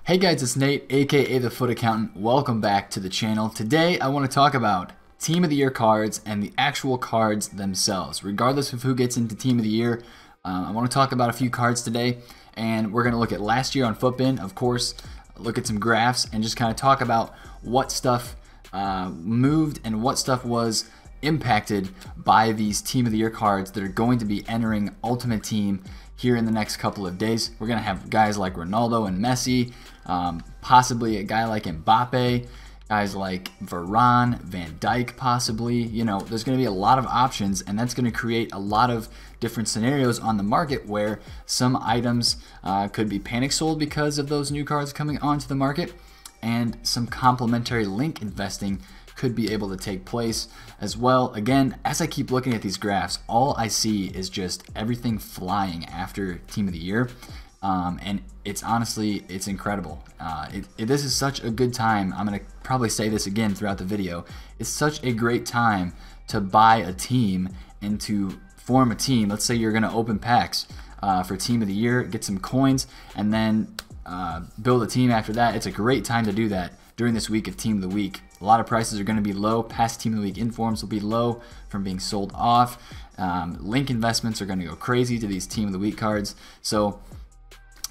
Hey guys, it's Nate, aka TheFutAccountant. Welcome back to the channel. Today I want to talk about Team of the Year cards and the actual cards themselves. Regardless of who gets into Team of the Year, I want to talk about a few cards today, and we're going to look at last year on FUTBIN, of course, look at some graphs, and just kind of talk about what stuff moved and what stuff was impacted by these Team of the Year cards that are going to be entering Ultimate Team here in the next couple of days. We're going to have guys like Ronaldo and Messi, possibly a guy like Mbappe, guys like Viera, Van Dijk possibly. You know, there's going to be a lot of options, and that's going to create a lot of different scenarios on the market where some items could be panic sold because of those new cards coming onto the market, and some complementary link investing could be able to take place as well. Again, as I keep looking at these graphs, all I see is just everything flying after Team of the Year, and it's honestly, it's incredible. This is such a good time. I'm gonna probably say this again throughout the video. It's such a great time to buy a team and to form a team. Let's say you're gonna open packs for Team of the Year, get some coins, and then build a team after that. It's a great time to do that during this week of Team of the Week. A lot of prices are going to be low. Past Team of the Week informs will be low from being sold off. Link investments are going to go crazy to these Team of the Week cards. So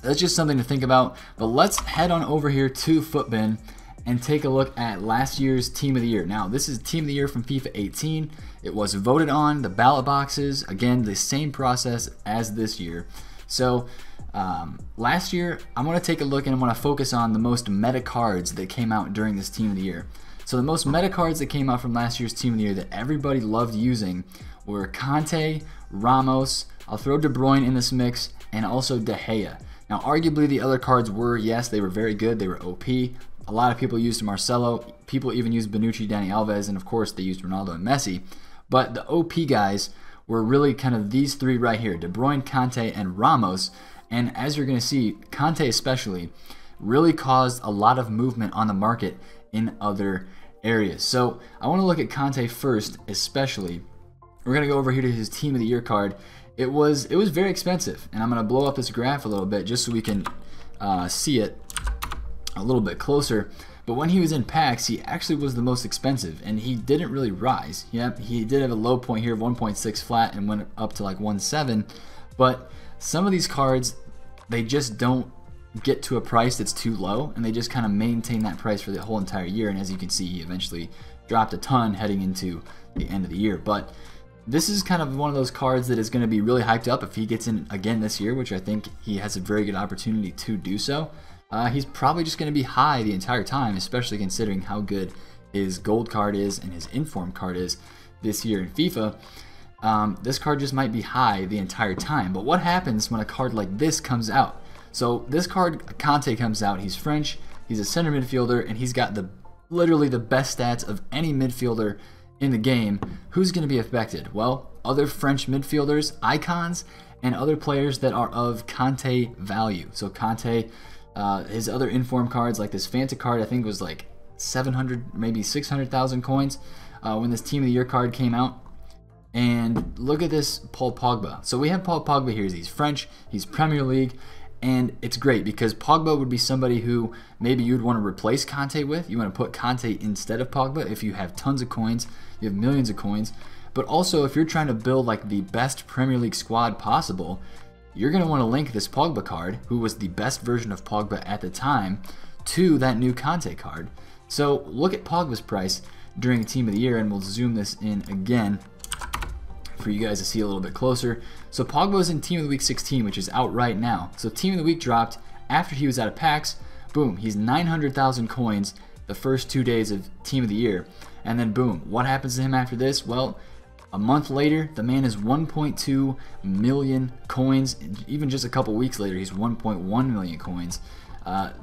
that's just something to think about. But let's head on over here to FUTBIN and take a look at last year's Team of the Year. Now, this is Team of the Year from FIFA 18. It was voted on, the ballot boxes. Again, the same process as this year. So last year, I want to take a look and I want to focus on the most meta cards that came out during this Team of the Year. So the most meta cards that came out from last year's Team of the Year that everybody loved using were Conte, Ramos, I'll throw De Bruyne in this mix, and also De Gea. Now arguably the other cards were, yes, they were very good, they were OP. A lot of people used Marcelo, people even used Bonucci, Dani Alves, and of course they used Ronaldo and Messi. But the OP guys were really kind of these three right here, De Bruyne, Conte, and Ramos. And as you're going to see, Conte especially really caused a lot of movement on the market in other areas. So I want to look at Conte first, especially. We're going to go over here to his Team of the Year card. It was very expensive, and I'm going to blow up this graph a little bit just so we can see it a little bit closer. But when he was in packs, he actually was the most expensive, and he didn't really rise. Yep, he did have a low point here of 1.6 flat and went up to like 1.7, but some of these cards, they just don't get to a price that's too low, and they just kind of maintain that price for the whole entire year. And as you can see, he eventually dropped a ton heading into the end of the year. But this is kind of one of those cards that is going to be really hyped up if he gets in again this year, which I think he has a very good opportunity to do so. He's probably just going to be high the entire time, especially considering how good his gold card is and his inform card is this year in FIFA. This card just might be high the entire time. But what happens when a card like this comes out? So this card, Conte, comes out. He's French, he's a center midfielder, and he's got literally the best stats of any midfielder in the game. Who's going to be affected? Well, other French midfielders, icons, and other players that are of Conte value. So Conte, his other inform cards, like this Fanta card, I think was like 700, maybe 600,000 coins when this Team of the Year card came out. And look at this Paul Pogba. So we have Paul Pogba here. He's French, he's Premier League, and it's great because Pogba would be somebody who maybe you'd want to replace Conte with. You want to put Conte instead of Pogba if you have tons of coins, you have millions of coins. But also if you're trying to build like the best Premier League squad possible, you're going to want to link this Pogba card, who was the best version of Pogba at the time, to that new Conte card. So look at Pogba's price during Team of the Year, and we'll zoom this in again for you guys to see a little bit closer. So Pogba was in Team of the Week 16, which is out right now. So Team of the Week dropped after he was out of packs. Boom, he's 900,000 coins the first 2 days of Team of the Year. And then boom, what happens to him after this? Well, a month later, the man is 1.2 million coins. Even just a couple weeks later, he's 1.1 million coins.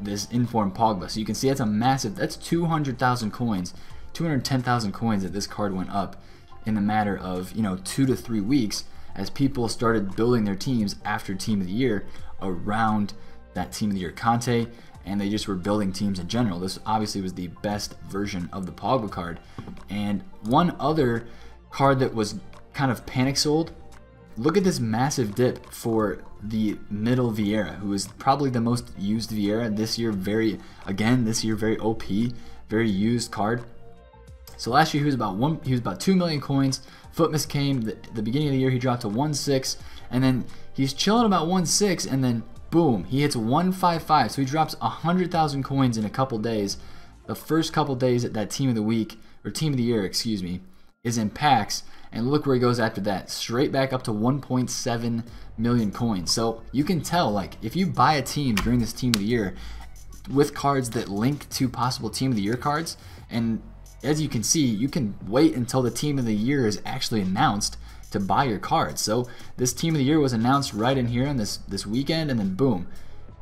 This informed Pogba. So you can see that's a massive, that's 200,000 coins, 210,000 coins that this card went up in the matter of 2 to 3 weeks, as people started building their teams after Team of the Year around that Team of the Year Conte, and they just were building teams in general. This obviously was the best version of the Pogba card. And one other card that was kind of panic sold look at this massive dip for the middle Viera, who is probably the most used Viera this year. This year very OP, very used card. So last year he was about 2 million coins. Footmas came the beginning of the year, he dropped to 1.6, and then he's chilling about 1.6, and then boom, he hits 155. So he drops 100,000 coins in a couple days. The first couple days at that team of the week, or team of the year, excuse me, is in packs, and look where he goes after that, straight back up to 1.7 million coins. So you can tell, like, if you buy a team during this team of the year with cards that link to possible team of the year cards, and as you can see, you can wait until the team of the year is actually announced to buy your cards. So this team of the year was announced right in here on this weekend, and then boom,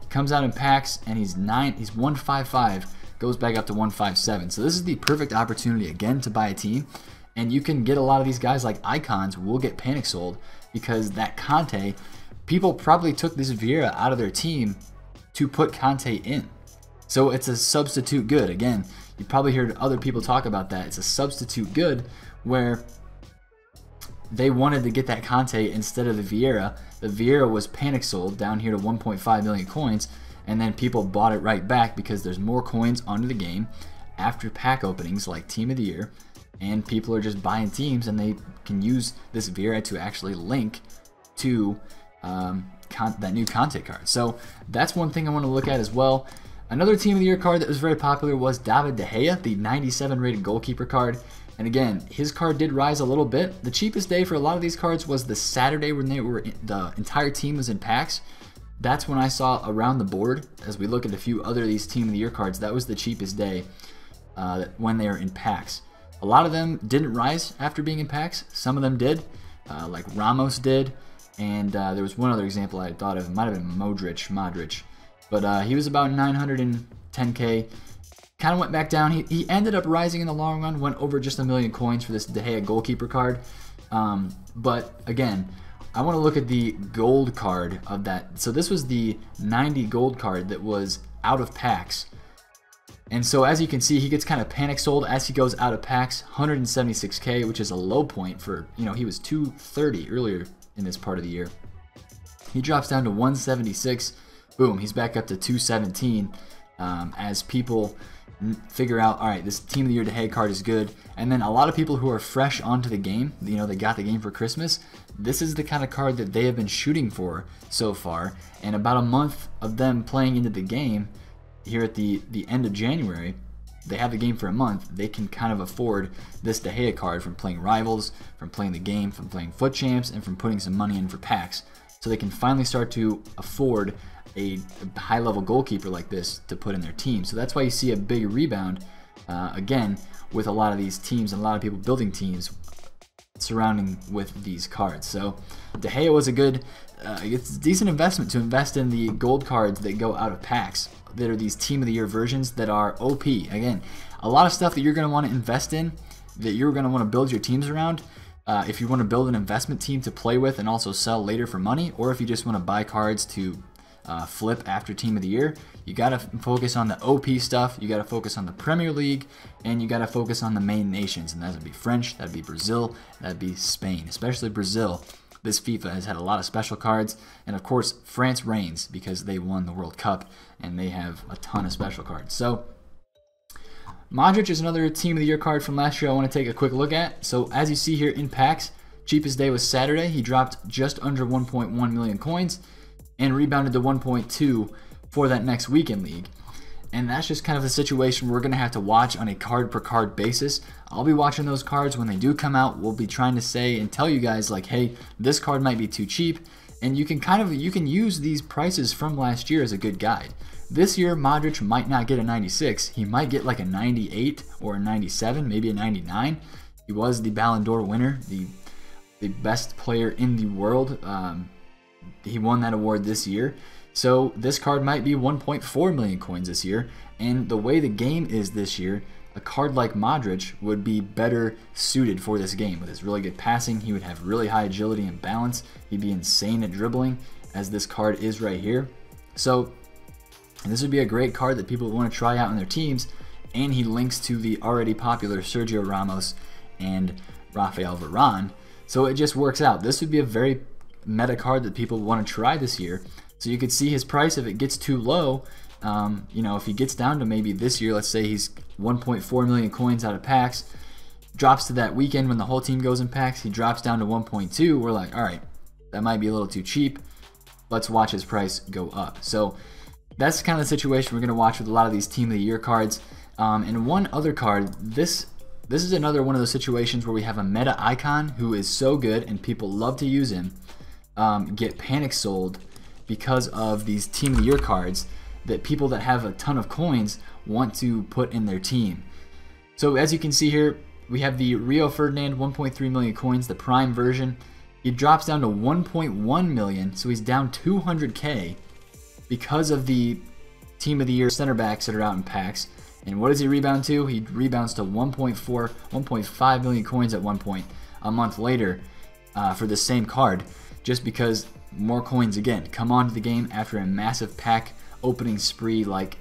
he comes out in packs, and he's 155, goes back up to 157. So this is the perfect opportunity again to buy a team, and you can get a lot of these guys like icons will get panic sold because that Conte, people probably took this Viera out of their team to put Conte in. So it's a substitute good. Again, you probably heard other people talk about that. It's a substitute good where they wanted to get that Conte instead of the Viera. The Viera was panic sold down here to 1.5 million coins, and then people bought it right back because there's more coins onto the game after pack openings like Team of the Year, and people are just buying teams, and they can use this Viera to actually link to that new Conte card. So that's one thing I want to look at as well. Another Team of the Year card that was very popular was David De Gea, the 97 rated goalkeeper card. And again, his card did rise a little bit. The cheapest day for a lot of these cards was the Saturday when the entire team was in packs. That's when I saw around the board, as we look at a few other of these Team of the Year cards, that was the cheapest day when they were in packs. A lot of them didn't rise after being in packs. Some of them did, like Ramos did. And there was one other example I had thought of. It might have been Modric. But he was about 910k. Kind of went back down. He ended up rising in the long run, went over just 1 million coins for this De Gea goalkeeper card. But again, I want to look at the gold card of that. So this was the 90 gold card that was out of packs. And so as you can see, he gets kind of panic sold as he goes out of packs. 176k, which is a low point for, he was 230 earlier in this part of the year. He drops down to 176. Boom, he's back up to 217 as people figure out, all right, this Team of the Year De Gea card is good. And then a lot of people who are fresh onto the game, they got the game for Christmas, this is the kind of card that they have been shooting for so far. And about a month of them playing into the game here at the end of January, they have the game for a month, they can kind of afford this De Gea card from playing Rivals, from playing the game, from playing Foot Champs, and from putting some money in for packs. So they can finally start to afford a high-level goalkeeper like this to put in their team. So that's why you see a big rebound, again, with a lot of these teams and a lot of people building teams surrounding with these cards. So De Gea was it's a decent investment to invest in the gold cards that go out of packs, that are these Team of the Year versions that are OP. Again, a lot of stuff that you're going to want to invest in, that you're going to want to build your teams around. If you want to build an investment team to play with and also sell later for money, or if you just want to buy cards to flip after Team of the Year, you got to focus on the OP stuff, you got to focus on the Premier League, and you got to focus on the main nations, and that would be French, that would be Brazil, that would be Spain, especially Brazil. This FIFA has had a lot of special cards, and of course France reigns because they won the World Cup and they have a ton of special cards. So Modric is another Team of the Year card from last year I want to take a quick look at. So as you see here in packs, cheapest day was Saturday. He dropped just under 1.1 million coins and rebounded to 1.2 for that next weekend league. And that's just kind of the situation we're going to have to watch on a card per card basis. I'll be watching those cards when they do come out. We'll be trying to say and tell you guys like, hey, this card might be too cheap. And you can use these prices from last year as a good guide. This year, Modric might not get a 96. He might get like a 98 or a 97, maybe a 99. He was the Ballon d'Or winner, the best player in the world. He won that award this year. So this card might be 1.4 million coins this year. And the way the game is this year, a card like Modric would be better suited for this game. With his really good passing, he would have really high agility and balance. He'd be insane at dribbling, as this card is right here. So this would be a great card that people would want to try out in their teams. And he links to the already popular Sergio Ramos and Rafael Varane. So it just works out. This would be a very meta card that people want to try this year. So you could see his price if it gets too low. You know, if he gets down to maybe this year, let's say he's 1.4 million coins out of packs, drops to that weekend when the whole team goes in packs, he drops down to 1.2. We're like, all right, that might be a little too cheap. Let's watch his price go up. So that's kind of the situation we're going to watch with a lot of these Team of the Year cards. And one other card, this is another one of those situations where we have a meta icon who is so good and people love to use him, get panic sold because of these Team of the Year cards that people that have a ton of coins want to put in their team. So as you can see here, we have the Rio Ferdinand, 1.3 million coins, the prime version. He drops down to 1.1 million, so he's down 200k because of the Team of the Year center backs that are out in packs. And what does he rebound to? He rebounds to 1.4, 1.5 million coins at one point a month later for the same card, just because more coins again come onto the game after a massive pack opening spree like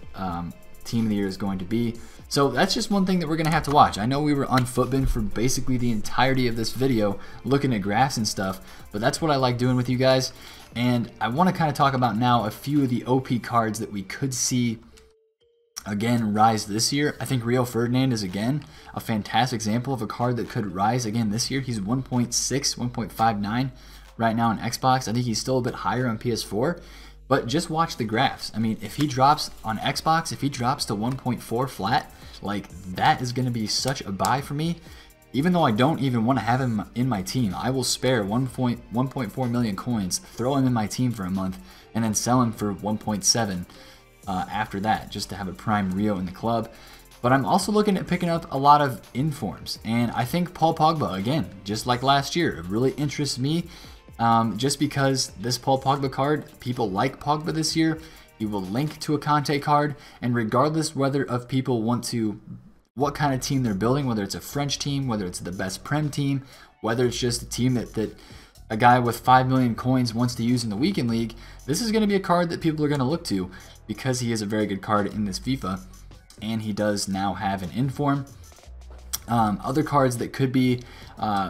Team of the Year is going to be. So that's just one thing that we're going to have to watch. I know we were on Footbin for basically the entirety of this video looking at graphs and stuff, but that's what I like doing with you guys. And I want to kind of talk about now a few of the OP cards that we could see again rise this year. I think Rio Ferdinand is again a fantastic example of a card that could rise again this year. He's 1.6, 1.59 right now on Xbox. I think he's still a bit higher on PS4. But just watch the graphs. I mean, if he drops on Xbox, if he drops to 1.4 flat, like that is going to be such a buy for me. Even though I don't even want to have him in my team, I will spare 1.4 million coins, throw him in my team for a month, and then sell him for 1.7 after that, just to have a prime Rio in the club. But I'm also looking at picking up a lot of informs, and I think Paul Pogba, again, just like last year, it really interests me. Just because this Paul Pogba card, people like Pogba this year. He will link to a Conte card, and regardless whether of people want to, what kind of team they're building, whether it's a French team, whether it's the best Prem team, whether it's just a team that a guy with 5 million coins wants to use in the weekend league, this is going to be a card that people are going to look to because he is a very good card in this FIFA, and he does now have an inform. Other cards that could be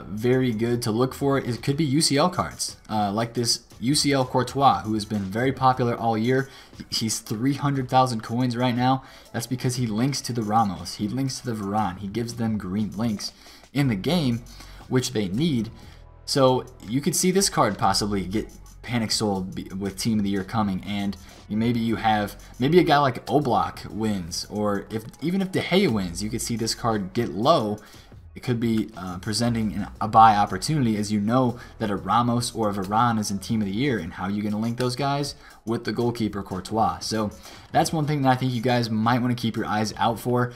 very good to look for could be UCL cards, like this UCL Courtois, who has been very popular all year. He's 300,000 coins right now. That's because he links to the Ramos, he links to the Viera, he gives them green links in the game, which they need. So you could see this card possibly get panic sold with Team of the Year coming, and maybe a guy like Oblak wins, or even if De Gea wins, you could see this card get low. It could be presenting a buy opportunity, as you know that a Ramos or a Varane is in Team of the Year, and how are you going to link those guys with the goalkeeper Courtois. So that's one thing that I think you guys might want to keep your eyes out for.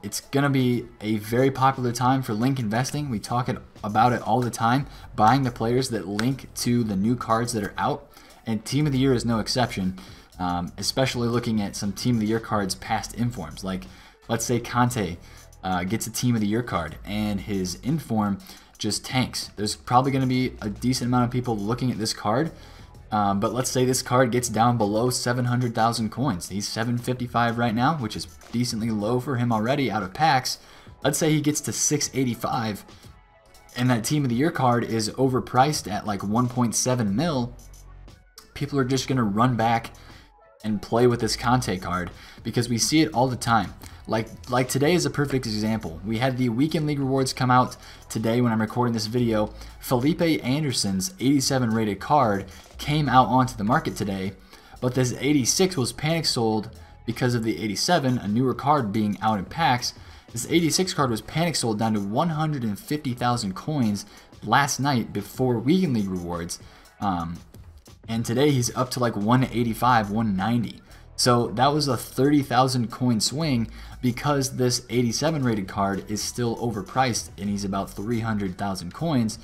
It's going to be a very popular time for link investing. We talk about it all the time, buying the players that link to the new cards that are out, and Team of the Year is no exception, especially looking at some Team of the Year cards past informs. Like, let's say Conte gets a Team of the Year card and his inform just tanks. There's probably going to be a decent amount of people looking at this card, but let's say this card gets down below 700,000 coins. He's 755 right now, which is decently low for him already out of packs. Let's say he gets to 685 and that Team of the Year card is overpriced at like 1.7 mil. People are just going to run back and play with this Conte card because we see it all the time. Like today is a perfect example. We had the weekend league rewards come out today when I'm recording this video. Felipe Anderson's 87 rated card came out onto the market today, but this 86 was panic sold because of the 87, a newer card being out in packs. This 86 card was panic sold down to 150,000 coins last night before weekend league rewards. And today he's up to like 185, 190. So that was a 30,000 coin swing because this 87 rated card is still overpriced and he's about 300,000 coins.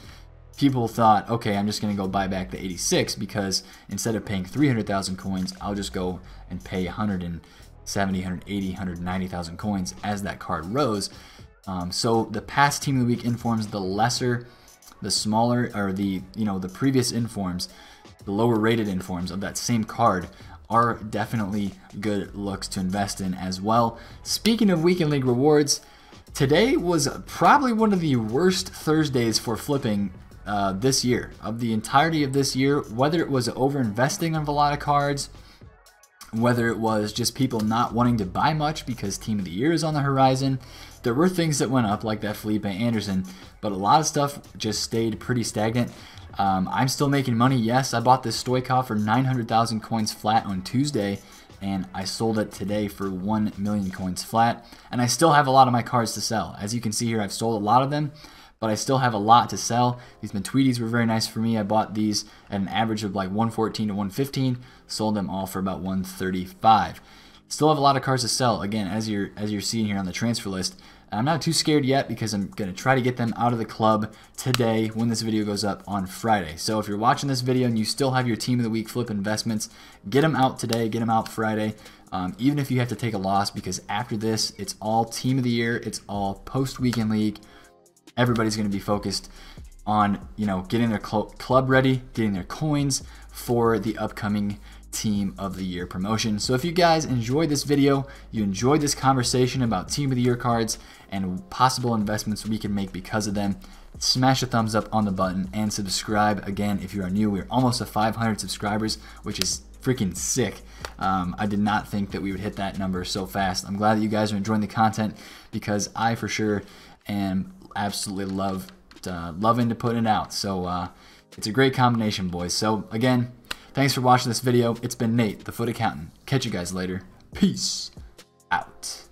People thought, okay, I'm just going to go buy back the 86 because instead of paying 300,000 coins, I'll just go and pay 170, 180, 190,000 coins as that card rose. So the past Team of the Week informs, the lesser, the smaller, or the previous informs, the lower rated informs of that same card are definitely good looks to invest in as well. Speaking of weekend league rewards, today was probably one of the worst Thursdays for flipping this year, of the entirety of this year, whether it was over-investing of a lot of cards, whether it was just people not wanting to buy much because Team of the Year is on the horizon. There were things that went up, like that Felipe Anderson, but a lot of stuff just stayed pretty stagnant. I'm still making money. Yes, I bought this Stoichkov for 900,000 coins flat on Tuesday, and I sold it today for 1 million coins flat. And I still have a lot of my cards to sell. As you can see here, I've sold a lot of them, but I still have a lot to sell. These Tweeties were very nice for me. I bought these at an average of like 114 to 115, sold them all for about 135. Still have a lot of cards to sell. Again, as you're seeing here on the transfer list, I'm not too scared yet because I'm going to try to get them out of the club today when this video goes up on Friday. So if you're watching this video and you still have your Team of the Week flip investments, get them out today, get them out Friday, even if you have to take a loss, because after this, it's all Team of the Year, it's all post-weekend league. Everybody's going to be focused on, getting their club ready, getting their coins for the upcoming Team of the Year promotion. So if you guys enjoyed this video, you enjoyed this conversation about Team of the Year cards and possible investments we can make because of them, smash a thumbs up on the button and subscribe. Again, if you are new, we're almost at 500 subscribers, which is freaking sick. I did not think that we would hit that number so fast. I'm glad that you guys are enjoying the content, because I for sure am absolutely loving to put it out. So it's a great combination, boys. So again, thanks for watching this video. It's been Nate, the Foot Accountant. Catch you guys later. Peace out.